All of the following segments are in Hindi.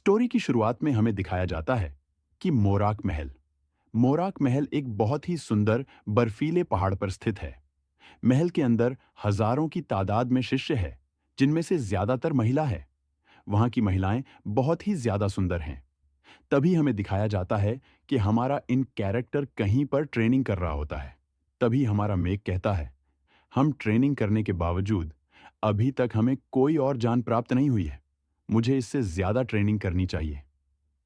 स्टोरी की शुरुआत में हमें दिखाया जाता है कि मोराक महल एक बहुत ही सुंदर बर्फीले पहाड़ पर स्थित है। महल के अंदर हजारों की तादाद में शिष्य है, जिनमें से ज्यादातर महिला है। वहां की महिलाएं बहुत ही ज्यादा सुंदर हैं। तभी हमें दिखाया जाता है कि हमारा इन कैरेक्टर कहीं पर ट्रेनिंग कर रहा होता है। तभी हमारा मेक कहता है, हम ट्रेनिंग करने के बावजूद अभी तक हमें कोई और जान प्राप्त नहीं हुई है। मुझे इससे ज्यादा ट्रेनिंग करनी चाहिए।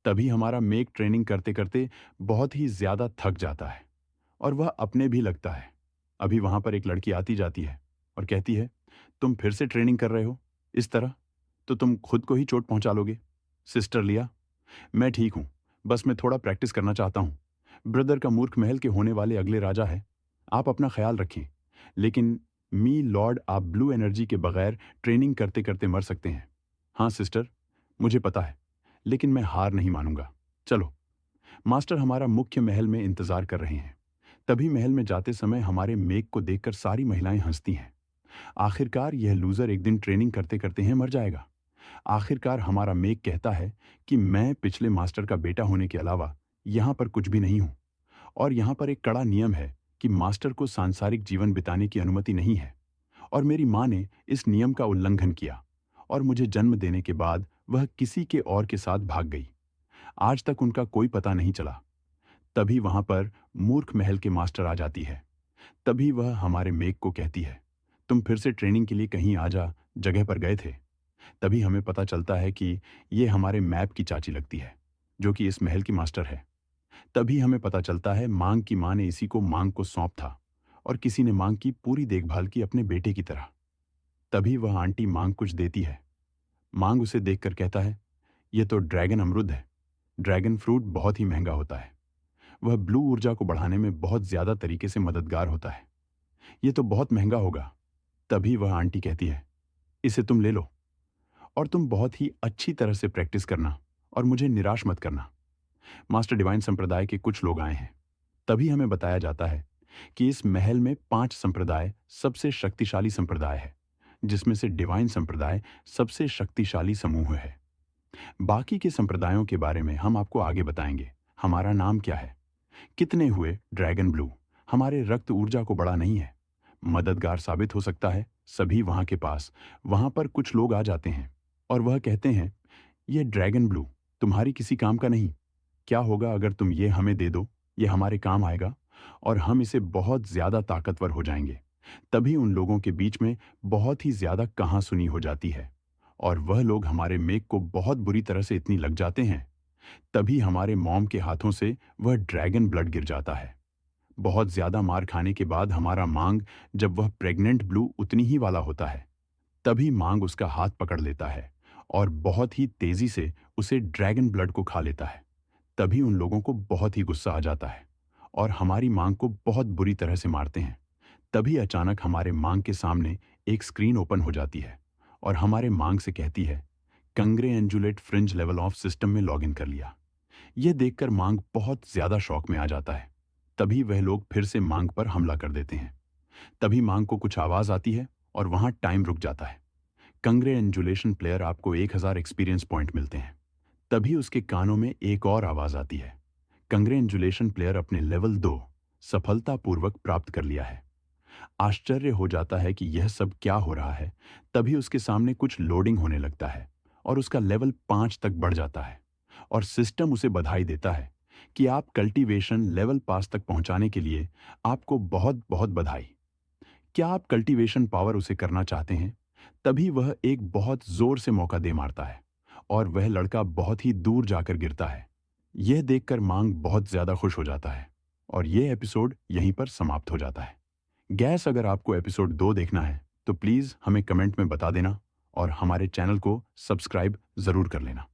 तभी हमारा मेक ट्रेनिंग करते करते बहुत ही ज्यादा थक जाता है और वह अपने भी लगता है। अभी वहां पर एक लड़की आती जाती है और कहती है, तुम फिर से ट्रेनिंग कर रहे हो इस तरह, तो तुम खुद को ही चोट पहुंचा लोगे। सिस्टर लिया, मैं ठीक हूं, बस मैं थोड़ा प्रैक्टिस करना चाहता हूं। ब्रदर का मूर्ख महल के होने वाले अगले राजा है। आप अपना ख्याल रखें। लेकिन मी लॉर्ड, आप ब्लू एनर्जी के बगैर ट्रेनिंग करते करते मर सकते हैं। हाँ सिस्टर, मुझे पता है, लेकिन मैं हार नहीं मानूंगा। चलो। मास्टर हमारा मुख्य महल में इंतजार कर रहे हैं। तभी महल में जाते समय हमारे मेघ को देखकर सारी महिलाएं हंसती हैं। आखिरकार यह लूजर एक दिन ट्रेनिंग करते करते हैं मर जाएगा। आखिरकार हमारा मेघ कहता है कि मैं पिछले मास्टर का बेटा होने के अलावा यहाँ पर कुछ भी नहीं हूँ। और यहाँ पर एक कड़ा नियम है कि मास्टर को सांसारिक जीवन बिताने की अनुमति नहीं है। और मेरी माँ ने इस नियम का उल्लंघन किया और मुझे जन्म देने के बाद वह किसी के और के साथ भाग गई। आज तक उनका कोई पता नहीं चला। तभी वहां पर मूर्ख महल के मास्टर आ जाती है। तभी वह हमारे मेघ को कहती है, तुम फिर से ट्रेनिंग के लिए कहीं आजा जगह पर गए थे। तभी हमें पता चलता है कि ये हमारे मैप की चाची लगती है, जो कि इस महल की मास्टर है। तभी हमें पता चलता है मांग की मां ने इसी को मांग को सौंप था और किसी ने मांग की पूरी देखभाल की अपने बेटे की तरह। तभी वह आंटी मांग कुछ देती है। मांग उसे देखकर कहता है, यह तो ड्रैगन अमरुद है। ड्रैगन फ्रूट बहुत ही महंगा होता है। वह ब्लू ऊर्जा को बढ़ाने में बहुत ज्यादा तरीके से मददगार होता है। यह तो बहुत महंगा होगा। तभी वह आंटी कहती है, इसे तुम ले लो और तुम बहुत ही अच्छी तरह से प्रैक्टिस करना और मुझे निराश मत करना। मास्टर डिवाइन संप्रदाय के कुछ लोग आए हैं। तभी हमें बताया जाता है कि इस महल में 5 संप्रदाय सबसे शक्तिशाली संप्रदाय है, जिसमें से डिवाइन संप्रदाय सबसे शक्तिशाली समूह है। बाकी के संप्रदायों के बारे में हम आपको आगे बताएंगे। हमारा नाम क्या है, कितने हुए ड्रैगन ब्लू, हमारे रक्त ऊर्जा को बढ़ा नहीं है, मददगार साबित हो सकता है सभी वहां के पास। वहां पर कुछ लोग आ जाते हैं और वह कहते हैं, ये ड्रैगन ब्लू तुम्हारी किसी काम का नहीं। क्या होगा अगर तुम ये हमें दे दो, ये हमारे काम आएगा और हम इसे बहुत ज्यादा ताकतवर हो जाएंगे। तभी उन लोगों के बीच में बहुत ही ज्यादा कहासुनी हो जाती है और वह लोग हमारे मेघ को बहुत बुरी तरह से इतनी लग जाते हैं। तभी हमारे मॉम के हाथों से वह ड्रैगन ब्लड गिर जाता है। बहुत ज्यादा मार खाने के बाद हमारा मांग, जब वह प्रेग्नेंट ब्लू उतनी ही वाला होता है, तभी मांग उसका हाथ पकड़ लेता है और बहुत ही तेजी से उसे ड्रैगन ब्लड को खा लेता है। तभी उन लोगों को बहुत ही गुस्सा आ जाता है और हमारी मांग को बहुत बुरी तरह से मारते हैं। तभी अचानक हमारे मांग के सामने एक स्क्रीन ओपन हो जाती है और हमारे मांग से कहती है, कंग्रेएंजुलेट फ्रिंज लेवल ऑफ सिस्टम में लॉगिन कर लिया। यह देखकर मांग बहुत ज्यादा शॉक में आ जाता है। तभी वह लोग फिर से मांग पर हमला कर देते हैं। तभी मांग को कुछ आवाज आती है और वहां टाइम रुक जाता है। कंग्रेएंजुलेशन प्लेयर, आपको 1000 एक्सपीरियंस पॉइंट मिलते हैं। तभी उसके कानों में एक और आवाज आती है, कंग्रेचुलेशन प्लेयर, अपने लेवल 2 सफलतापूर्वक प्राप्त कर लिया है। आश्चर्य हो जाता है कि यह सब क्या हो रहा है। तभी उसके सामने कुछ लोडिंग होने लगता है और उसका लेवल 5 तक बढ़ जाता है और सिस्टम उसे बधाई देता है कि आप कल्टीवेशन लेवल पास तक पहुंचाने के लिए आपको बहुत बहुत बधाई। क्या आप कल्टीवेशन पावर उसे करना चाहते हैं? तभी वह एक बहुत जोर से मौका दे मारता है और वह लड़का बहुत ही दूर जाकर गिरता है। यह देखकर मांग बहुत ज्यादा खुश हो जाता है और यह एपिसोड यहीं पर समाप्त हो जाता है। गैस, अगर आपको एपिसोड 2 देखना है तो प्लीज हमें कमेंट में बता देना और हमारे चैनल को सब्सक्राइब जरूर कर लेना।